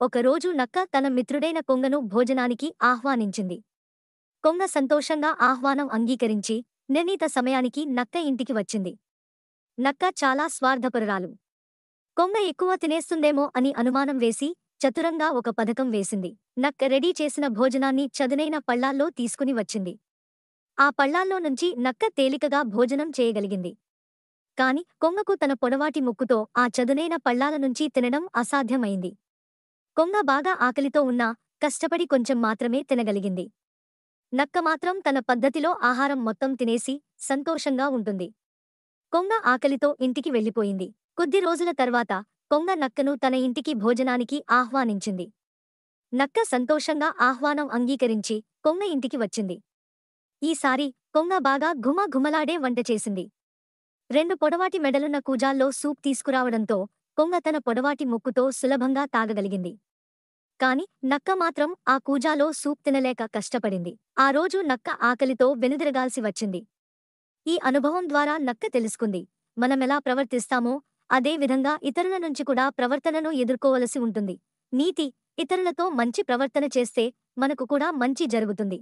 ఒకరోజు నక్క తన మిత్రుడైన కొంగను భోజనానికి ఆహ్వానించింది. కొంగ సంతోషంగా ఆహ్వానం అంగీకరించి, నిర్ణీత సమయానికి నక్క ఇంటికి వచ్చింది. నక్క చాలా స్వార్థపరురాలు. కొంగ ఎక్కువ తినేస్తుందేమో అని అనుమానం వేసి, చతురంగా ఒక పథకం వేసింది. నక్క రెడీ చేసిన భోజనాన్ని చదునైన పళ్ళాల్లో తీసుకుని వచ్చింది. ఆ పళ్ళాల్లో నుంచి నక్క తేలికగా భోజనం చేయగలిగింది. కాని కొంగకు తన పొడవాటి ముక్కుతో ఆ చదునైన పళ్ళాల నుంచి తినడం అసాధ్యమైంది. కొంగ బాగా ఆకలితో ఉన్నా, కష్టపడి కొంచెం మాత్రమే తినగలిగింది. నక్క మాత్రం తన పద్ధతిలో ఆహారం మొత్తం తినేసి, సంతోషంగా ఉంటుంది. కొంగ ఆకలితో ఇంటికి వెళ్ళిపోయింది. కొద్ది రోజుల తర్వాత, కొంగ నక్కను తన ఇంటికి భోజనానికి ఆహ్వానించింది. నక్క సంతోషంగా ఆహ్వానం అంగీకరించి, కొంగ ఇంటికి వచ్చింది. ఈసారి, కొంగ బాగా ఘుమఘుమలాడే వంట చేసింది. 2 పొడవాటి మెడలున్న కూజాల్లో సూప్ తీసుకురావడంతో, కొంగ తన పొడవాటి ముక్కుతో సులభంగా తాగగలిగింది. కాని నక్క మాత్రం ఆ కూజాలో సూప్ తినలేక కష్టపడింది. ఆ రోజు నక్క ఆకలితో వెనుదిరగాల్సి వచ్చింది. ఈ అనుభవం ద్వారా నక్క తెలుసుకుంది. మనమెలా ప్రవర్తిస్తామో, అదే విధంగా ఇతరుల నుంచి కూడా ప్రవర్తనను ఎదుర్కోవలసి ఉంటుంది. నీతి: ఇతరులతో మంచి ప్రవర్తన చేస్తే మనకు కూడా మంచి జరుగుతుంది.